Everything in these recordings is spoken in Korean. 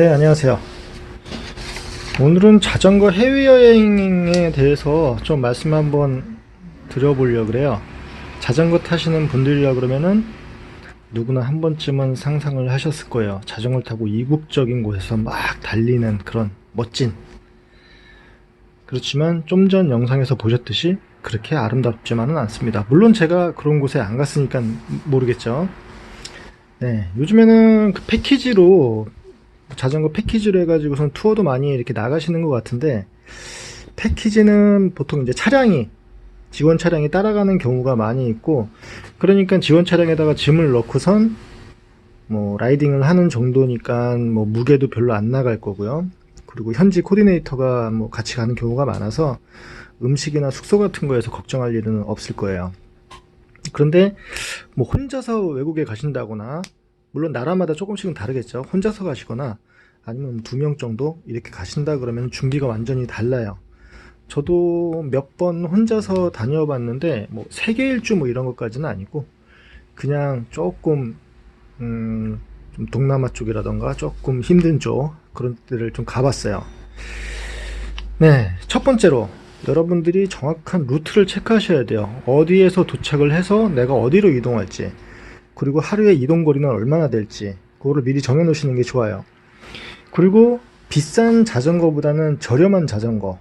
네, 안녕하세요. 오늘은 자전거 해외여행에 대해서 좀 말씀 한번 드려보려고 그래요. 자전거 타시는 분들이라 그러면은 누구나 한 번쯤은 상상을 하셨을 거예요. 자전거를 타고 이국적인 곳에서 막 달리는 그런 멋진. 그렇지만 좀 전 영상에서 보셨듯이 그렇게 아름답지만은 않습니다. 물론 제가 그런 곳에 안 갔으니까 모르겠죠. 네, 요즘에는 그 패키지로 자전거 패키지로 해가지고선 투어도 많이 이렇게 나가시는 것 같은데, 패키지는 보통 이제 직원 차량이 따라가는 경우가 많이 있고, 그러니까 직원 차량에다가 짐을 넣고선 뭐 라이딩을 하는 정도니까 뭐 무게도 별로 안 나갈 거고요. 그리고 현지 코디네이터가 뭐 같이 가는 경우가 많아서 음식이나 숙소 같은 거에서 걱정할 일은 없을 거예요. 그런데 뭐 혼자서 외국에 가신다거나, 물론 나라마다 조금씩은 다르겠죠. 혼자서 가시거나 아니면 2명 정도 이렇게 가신다 그러면 준비가 완전히 달라요. 저도 몇 번 혼자서 다녀봤는데 뭐 세계 일주 뭐 이런 것까지는 아니고, 그냥 조금 좀 동남아 쪽이라던가 조금 힘든 쪽 그런 데를 좀 가봤어요. 네, 첫 번째로 여러분들이 정확한 루트를 체크하셔야 돼요. 어디에서 도착을 해서 내가 어디로 이동할지, 그리고 하루에 이동거리는 얼마나 될지 그거를 미리 정해 놓으시는 게 좋아요. 그리고 비싼 자전거보다는 저렴한 자전거,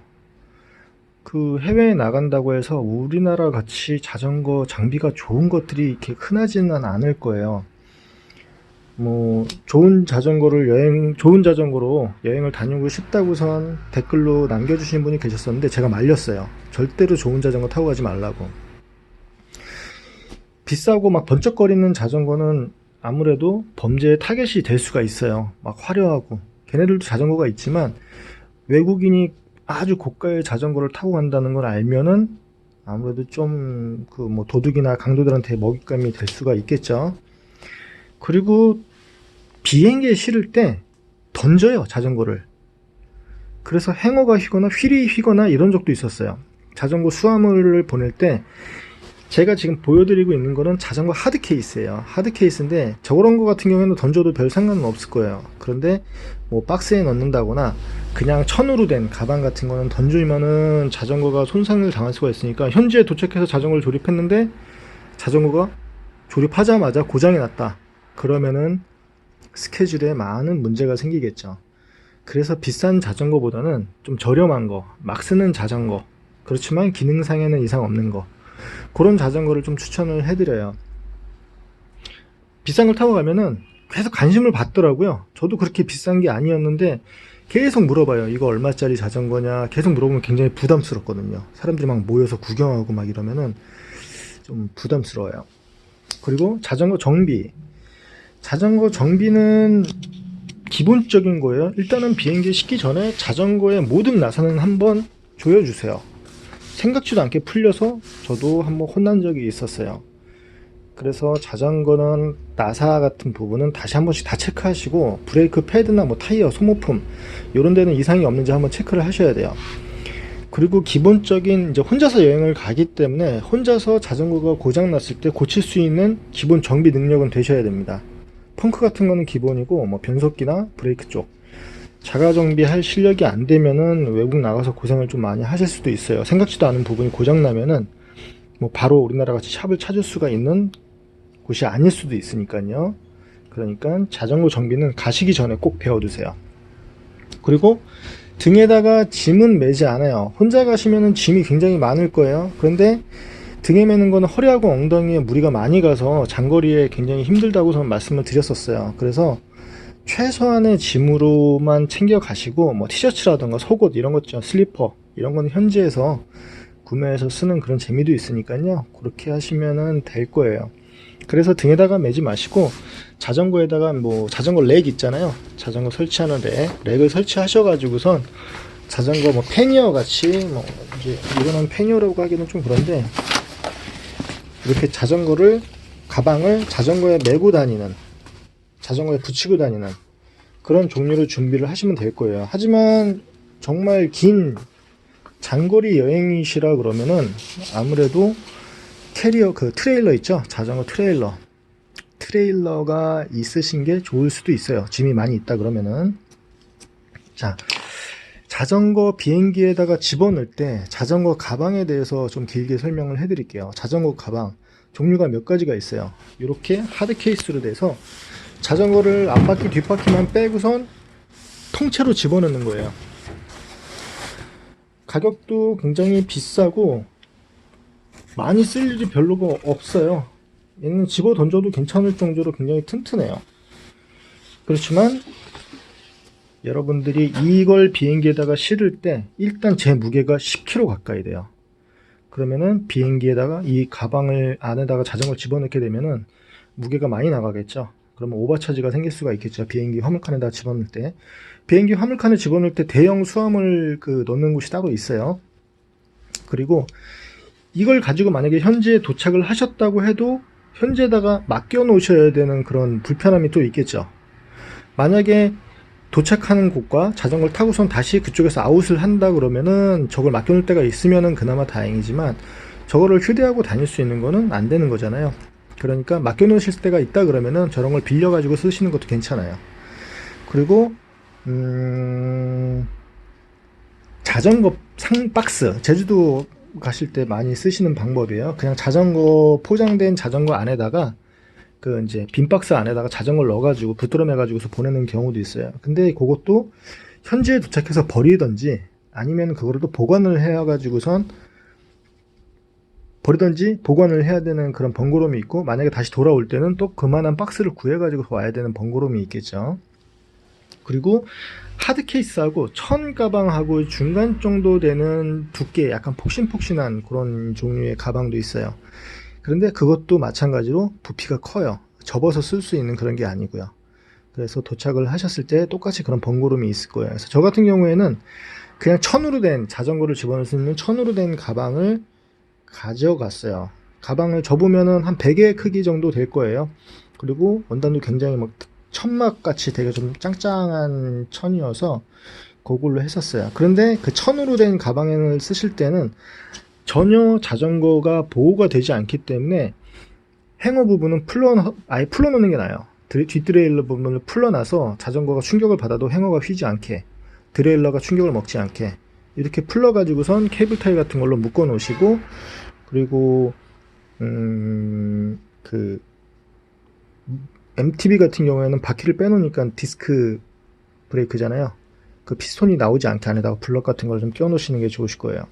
그 해외에 나간다고 해서 우리나라 같이 자전거 장비가 좋은 것들이 이렇게 흔하지는 않을 거예요. 뭐 좋은 자전거로 여행을 다니고 싶다고선 댓글로 남겨주신 분이 계셨었는데 제가 말렸어요. 절대로 좋은 자전거 타고 가지 말라고. 비싸고 막 번쩍거리는 자전거는 아무래도 범죄의 타겟이 될 수가 있어요. 막 화려하고, 걔네들도 자전거가 있지만 외국인이 아주 고가의 자전거를 타고 간다는 걸 알면은 아무래도 좀 그 뭐 도둑이나 강도들한테 먹잇감이 될 수가 있겠죠. 그리고 비행기에 실을 때 던져요, 자전거를. 그래서 행어가 휘거나 휠이 휘거나 이런 적도 있었어요. 자전거 수화물을 보낼 때, 제가 지금 보여드리고 있는 거는 자전거 하드 케이스예요. 하드 케이스인데 저런 거 같은 경우에는 던져도 별 상관은 없을 거예요. 그런데 뭐 박스에 넣는다거나 그냥 천으로 된 가방 같은 거는 던지면은 자전거가 손상을 당할 수가 있으니까, 현지에 도착해서 자전거를 조립했는데 자전거가 조립하자마자 고장이 났다 그러면은 스케줄에 많은 문제가 생기겠죠. 그래서 비싼 자전거보다는 좀 저렴한 거, 막 쓰는 자전거, 그렇지만 기능상에는 이상 없는 거, 그런 자전거를 좀 추천을 해드려요. 비싼 걸 타고 가면은 계속 관심을 받더라고요. 저도 그렇게 비싼 게 아니었는데 계속 물어봐요. 이거 얼마짜리 자전거냐 계속 물어보면 굉장히 부담스럽거든요. 사람들이 막 모여서 구경하고 막 이러면은 좀 부담스러워요. 그리고 자전거 정비는 기본적인 거예요. 일단은 비행기에 싣기 전에 자전거의 모든 나사는 한번 조여주세요. 생각지도 않게 풀려서 저도 한번 혼난 적이 있었어요. 그래서 자전거는 나사 같은 부분은 다시 한 번씩 다 체크하시고, 브레이크 패드나 뭐 타이어, 소모품 이런 데는 이상이 없는지 한번 체크를 하셔야 돼요. 그리고 기본적인, 이제 혼자서 여행을 가기 때문에 혼자서 자전거가 고장 났을 때 고칠 수 있는 기본 정비 능력은 되셔야 됩니다. 펑크 같은 거는 기본이고, 뭐 변속기나 브레이크 쪽 자가 정비할 실력이 안 되면은 외국 나가서 고생을 좀 많이 하실 수도 있어요. 생각지도 않은 부분이 고장 나면은 뭐 바로 우리나라 같이 샵을 찾을 수가 있는 곳이 아닐 수도 있으니까요. 그러니까 자전거 정비는 가시기 전에 꼭 배워두세요. 그리고 등에다가 짐은 매지 않아요. 혼자 가시면은 짐이 굉장히 많을 거예요. 그런데 등에 매는 거는 허리하고 엉덩이에 무리가 많이 가서 장거리에 굉장히 힘들다고 저는 말씀을 드렸었어요. 그래서 최소한의 짐으로만 챙겨 가시고, 뭐 티셔츠라던가 속옷 이런 것 있죠, 슬리퍼 이런 건 현지에서 구매해서 쓰는 그런 재미도 있으니까요. 그렇게 하시면은 될 거예요. 그래서 등에다가 매지 마시고 자전거에다가 뭐 자전거 렉 있잖아요. 자전거 설치하는 렉을 설치하셔 가지고선 자전거 뭐 패니어 같이, 뭐 이제 이거는 패니어라고 하기는 좀 그런데, 이렇게 가방을 자전거에 메고 다니는, 자전거에 붙이고 다니는 그런 종류로 준비를 하시면 될 거예요. 하지만 정말 긴 장거리 여행이시라 그러면은 아무래도 캐리어, 그 트레일러 있죠, 자전거 트레일러가 있으신 게 좋을 수도 있어요. 짐이 많이 있다 그러면은. 자, 자전거 비행기에다가 집어넣을 때 자전거 가방에 대해서 좀 길게 설명을 해드릴게요. 자전거 가방 종류가 몇 가지가 있어요. 이렇게 하드 케이스로 돼서 자전거를 앞바퀴 뒷바퀴만 빼고선 통째로 집어넣는 거예요. 가격도 굉장히 비싸고 많이 쓸 일이 별로가 없어요. 얘는 집어 던져도 괜찮을 정도로 굉장히 튼튼해요. 그렇지만 여러분들이 이걸 비행기에다가 실을 때 일단 제 무게가 10kg 가까이 돼요. 그러면은 비행기에다가 이 가방을 안에다가 자전거를 집어넣게 되면은 무게가 많이 나가겠죠. 그러면 오버차지가 생길 수가 있겠죠. 비행기 화물칸에다 집어넣을 때. 비행기 화물칸에 집어넣을 때 대형 수화물 넣는 곳이 따로 있어요. 그리고 이걸 가지고 만약에 현지에 도착을 하셨다고 해도 현지에다가 맡겨 놓으셔야 되는 그런 불편함이 또 있겠죠. 만약에 도착하는 곳과 자전거를 타고선 다시 그쪽에서 아웃을 한다 그러면은 저걸 맡겨놓을 때가 있으면은 그나마 다행이지만 저거를 휴대하고 다닐 수 있는 거는 안 되는 거잖아요. 그러니까 맡겨놓으실 때가 있다 그러면은 저런 걸 빌려가지고 쓰시는 것도 괜찮아요. 그리고 자전거 상박스, 제주도 가실 때 많이 쓰시는 방법이에요. 그냥 자전거 포장된 자전거 안에다가 이제 빈 박스 안에다가 자전거를 넣어가지고 부뚜럼해가지고서 보내는 경우도 있어요. 근데 그것도 현지에 도착해서 버리던지 아니면 그거를 또 보관을 해가지고선 버리던지 보관을 해야 되는 그런 번거로움이 있고, 만약에 다시 돌아올 때는 또 그만한 박스를 구해가지고 와야 되는 번거로움이 있겠죠. 그리고 하드 케이스하고 천 가방하고 중간 정도 되는 두께 약간 폭신폭신한 그런 종류의 가방도 있어요. 그런데 그것도 마찬가지로 부피가 커요. 접어서 쓸 수 있는 그런 게 아니고요. 그래서 도착을 하셨을 때 똑같이 그런 번거로움이 있을 거예요. 그래서 저 같은 경우에는 그냥 천으로 된, 자전거를 집어넣을 수 있는 천으로 된 가방을 가져갔어요. 가방을 접으면은 한 베개 크기 정도 될 거예요. 그리고 원단도 굉장히 막 천막같이 되게 좀 짱짱한 천이어서 그걸로 했었어요. 그런데 그 천으로 된 가방을 쓰실 때는 전혀 자전거가 보호가 되지 않기 때문에 행어 부분은 아예 풀어놓는 게 나아요. 뒷드레일러 부분을 풀어놔서 자전거가 충격을 받아도 행어가 휘지 않게, 드레일러가 충격을 먹지 않게 이렇게 풀러가지고선 케이블 타이 같은 걸로 묶어 놓으시고, 그리고 MTB 같은 경우에는 바퀴를 빼놓으니까 디스크 브레이크잖아요. 그 피스톤이 나오지 않게 안에다가 블럭 같은 걸 좀 끼워 놓으시는 게 좋으실 거예요.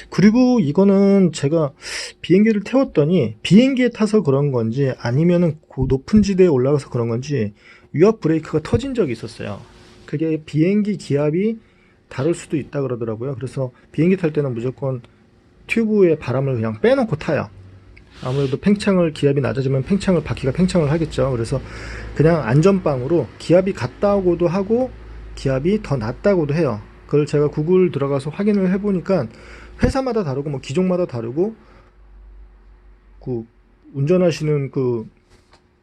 그리고 이거는 제가 비행기를 태웠더니 비행기에 타서 그런 건지 아니면은 높은 지대에 올라가서 그런 건지 유압 브레이크가 터진 적이 있었어요. 그게 비행기 기압이 다를 수도 있다 그러더라고요. 그래서 비행기 탈 때는 무조건 튜브에 바람을 그냥 빼놓고 타요. 아무래도 기압이 낮아지면 바퀴가 팽창을 하겠죠. 그래서 그냥 안전빵으로 기압이 같다고도 하고 기압이 더 낮다고도 해요. 그걸 제가 구글 들어가서 확인을 해보니까 회사마다 다르고 뭐 기종마다 다르고 운전하시는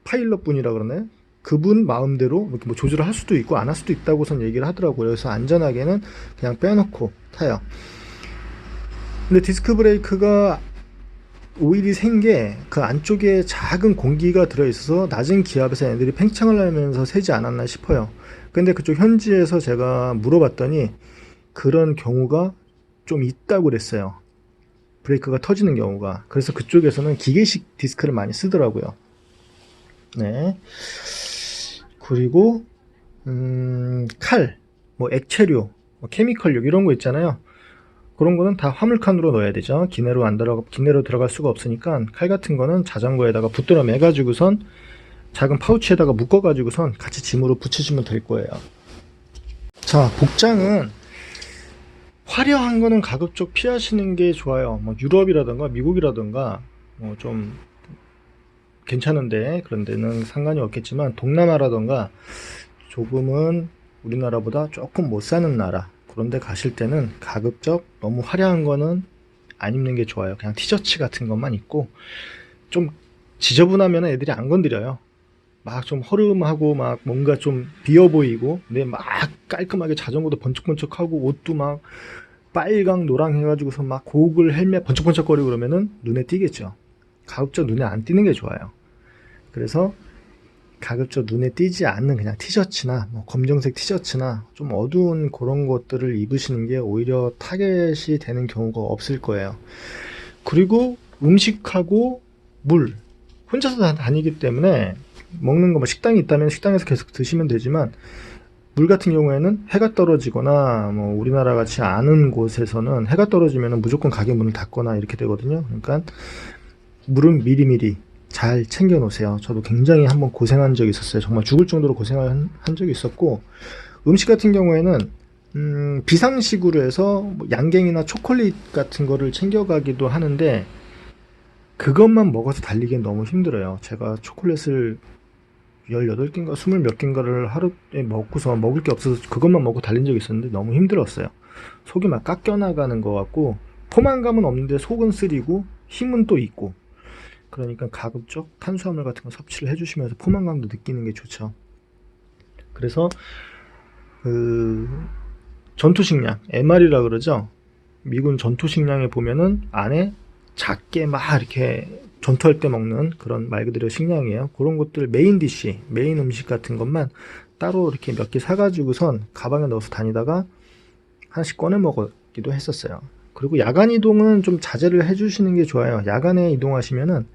파일럿 분이라 그러나요? 그분 마음대로 이렇게 뭐 조절을 할 수도 있고 안 할 수도 있다고선 얘기를 하더라고요. 그래서 안전하게는 그냥 빼놓고 타요. 근데 디스크 브레이크가 오일이 샌 게 그 안쪽에 작은 공기가 들어있어서 낮은 기압에서 애들이 팽창을 하면서 새지 않았나 싶어요. 근데 그쪽 현지에서 제가 물어봤더니 그런 경우가 좀 있다고 그랬어요. 브레이크가 터지는 경우가. 그래서 그쪽에서는 기계식 디스크를 많이 쓰더라고요. 네. 그리고 칼, 뭐 액체류, 뭐 케미컬류 이런 거 있잖아요. 그런 거는 다 화물칸으로 넣어야 되죠. 기내로 들어갈 수가 없으니까 칼 같은 거는 자전거에다가 붙들어 매가지고선 작은 파우치에다가 묶어가지고선 같이 짐으로 붙이시면 될 거예요. 자, 복장은 화려한 거는 가급적 피하시는 게 좋아요. 뭐 유럽이라든가 미국이라든가 뭐 좀 괜찮은데 그런 데는 상관이 없겠지만 동남아라든가 조금은 우리나라보다 조금 못 사는 나라 그런 데 가실 때는 가급적 너무 화려한 거는 안 입는 게 좋아요. 그냥 티셔츠 같은 것만 입고 좀 지저분하면 애들이 안 건드려요. 막 좀 허름하고 막 뭔가 좀 비어 보이고 근데 막 깔끔하게 자전거도 번쩍번쩍하고 옷도 막 빨강 노랑 해가지고서 막 고글 헬멧 번쩍번쩍거리고 그러면은 눈에 띄겠죠. 가급적 눈에 안 띄는 게 좋아요. 그래서 가급적 눈에 띄지 않는 그냥 티셔츠나 뭐 검정색 티셔츠나 좀 어두운 그런 것들을 입으시는 게 오히려 타겟이 되는 경우가 없을 거예요. 그리고 음식하고 물, 혼자서 다니기 때문에 먹는 거 뭐 식당이 있다면 식당에서 계속 드시면 되지만, 물 같은 경우에는 해가 떨어지거나 뭐 우리나라 같이 아는 곳에서는 해가 떨어지면 무조건 가게 문을 닫거나 이렇게 되거든요. 그러니까 물은 미리미리 잘 챙겨 놓으세요. 저도 굉장히 한번 고생한 적이 있었어요. 정말 죽을 정도로 고생한 적이 있었고, 음식 같은 경우에는 비상식으로 해서 뭐 양갱이나 초콜릿 같은 거를 챙겨가기도 하는데, 그것만 먹어서 달리기엔 너무 힘들어요. 제가 초콜릿을 18개인가 20 몇 개인가를 하루에 먹고서 먹을 게 없어서 그것만 먹고 달린 적이 있었는데 너무 힘들었어요. 속이 막 깎여 나가는 것 같고, 포만감은 없는데 속은 쓰리고 힘은 또 있고, 그러니까 가급적 탄수화물 같은 거 섭취를 해주시면서 포만감도 느끼는 게 좋죠. 그래서 그 전투식량, MR이라 그러죠. 미군 전투식량에 보면은 안에 작게 막 이렇게 전투할 때 먹는 그런 말 그대로 식량이에요. 그런 것들 메인 디쉬, 메인 음식 같은 것만 따로 이렇게 몇 개 사가지고선 가방에 넣어서 다니다가 하나씩 꺼내 먹기도 했었어요. 그리고 야간 이동은 좀 자제를 해주시는 게 좋아요. 야간에 이동하시면은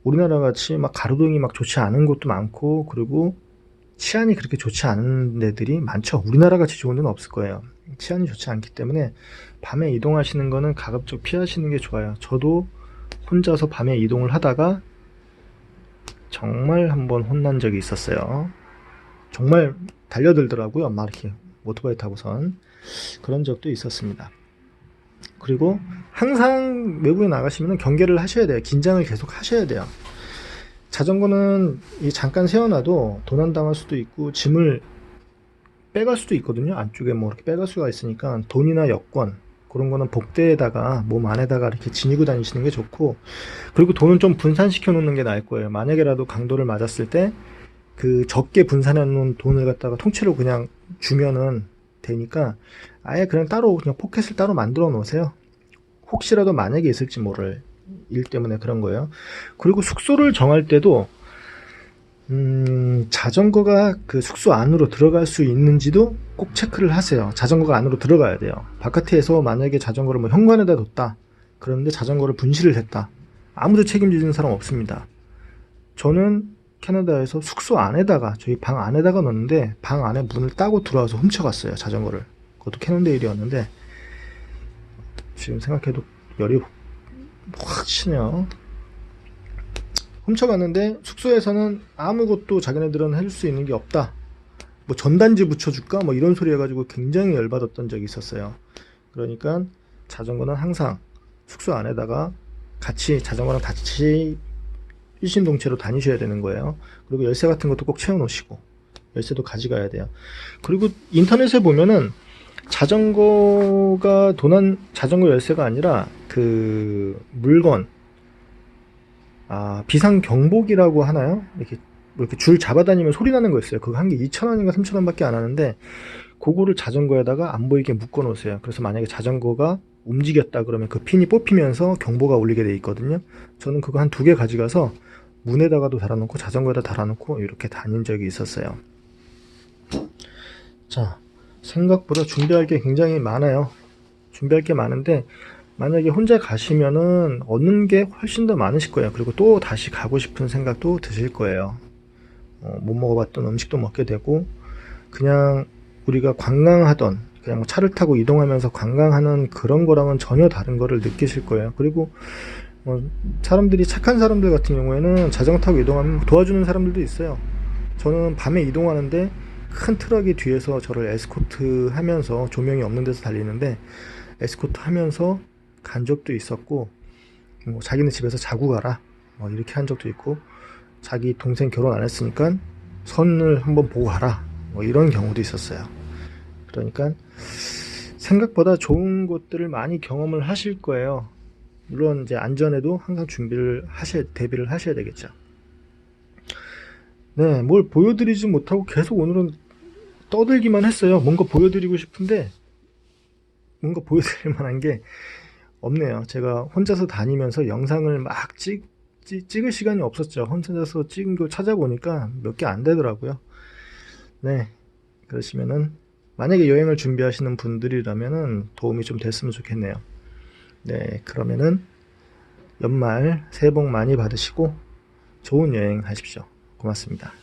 우리나라 같이 막 가로등이 막 좋지 않은 곳도 많고, 그리고 치안이 그렇게 좋지 않은 데들이 많죠. 우리나라 같이 좋은 데는 없을 거예요. 치안이 좋지 않기 때문에 밤에 이동하시는 거는 가급적 피하시는 게 좋아요. 저도 혼자서 밤에 이동을 하다가 정말 한번 혼난 적이 있었어요. 정말 달려들더라고요. 막 이렇게 오토바이 타고선. 그런 적도 있었습니다. 그리고 항상 외국에 나가시면 경계를 하셔야 돼요. 긴장을 계속 하셔야 돼요. 자전거는 잠깐 세워놔도 도난당할 수도 있고 짐을 빼갈 수도 있거든요. 안쪽에 뭐 이렇게 빼갈 수가 있으니까 돈이나 여권 그런 거는 복대에다가 몸 안에다가 이렇게 지니고 다니시는 게 좋고, 그리고 돈은 좀 분산시켜 놓는 게 나을 거예요. 만약에라도 강도를 맞았을 때 그 적게 분산해 놓은 돈을 갖다가 통째로 그냥 주면은 되니까 아예 그냥 따로 그냥 포켓을 따로 만들어 놓으세요. 혹시라도 만약에 있을지 모를 일 때문에 그런 거예요. 그리고 숙소를 정할 때도 자전거가 그 숙소 안으로 들어갈 수 있는지도 꼭 체크를 하세요. 자전거가 안으로 들어가야 돼요. 바깥에서 만약에 자전거를 뭐 현관에다 뒀다, 그런데 자전거를 분실을 했다, 아무도 책임지는 사람 없습니다. 저는 캐나다에서 숙소 안에다가, 저희 방 안에다가 넣었는데 방 안에 문을 따고 들어와서 훔쳐갔어요, 자전거를. 그것도 캐논데일이었는데 지금 생각해도 열이 확 치네요. 훔쳐갔는데 숙소에서는 아무것도 자기네들은 해줄 수 있는 게 없다, 뭐 전단지 붙여줄까 뭐 이런 소리 해가지고 굉장히 열받았던 적이 있었어요. 그러니까 자전거는 항상 숙소 안에다가 같이 자전거랑 같이 일심동체로 다니셔야 되는 거예요. 그리고 열쇠 같은 것도 꼭 채워 놓으시고 열쇠도 가져가야 돼요. 그리고 인터넷에 보면은 자전거가 자전거 열쇠가 아니라 그 물건, 비상경보기라고 하나요? 이렇게 줄 잡아다니면 소리 나는 거 있어요. 그거 한 개 2,000원인가 3,000원 밖에 안 하는데, 그거를 자전거에다가 안 보이게 묶어 놓으세요. 그래서 만약에 자전거가 움직였다 그러면 그 핀이 뽑히면서 경보가 울리게 돼 있거든요. 저는 그거 한 2개 가져가서 문에다가도 달아놓고 자전거에다 달아놓고 이렇게 다닌 적이 있었어요. 자, 생각보다 준비할 게 굉장히 많아요. 준비할 게 많은데 만약에 혼자 가시면은 얻는 게 훨씬 더 많으실 거예요. 그리고 또 다시 가고 싶은 생각도 드실 거예요. 못 먹어봤던 음식도 먹게 되고, 그냥 우리가 관광하던, 그냥 뭐 차를 타고 이동하면서 관광하는 그런 거랑은 전혀 다른 거를 느끼실 거예요. 그리고 사람들이, 착한 사람들 같은 경우에는 자전거 타고 이동하면 도와주는 사람들도 있어요. 저는 밤에 이동하는데 큰 트럭이 뒤에서 저를 에스코트 하면서, 조명이 없는 데서 달리는데 에스코트 하면서 간 적도 있었고, 자기네 집에서 자고 가라 이렇게 한 적도 있고, 자기 동생 결혼 안 했으니까 선을 한번 보고 가라 이런 경우도 있었어요. 그러니까 생각보다 좋은 것들을 많이 경험을 하실 거예요. 물론 이제 안전에도 항상 대비를 하셔야 되겠죠. 네, 뭘 보여드리지 못하고 계속 오늘은 떠들기만 했어요. 뭔가 보여드리고 싶은데 뭔가 보여드릴 만한 게 없네요. 제가 혼자서 다니면서 영상을 막 찍을 시간이 없었죠. 혼자서 찍은 걸 찾아보니까 몇 개 안 되더라고요. 네, 그러시면은 만약에 여행을 준비하시는 분들이라면은 도움이 좀 됐으면 좋겠네요. 네, 그러면은 연말 새해 복 많이 받으시고 좋은 여행 하십시오. 고맙습니다.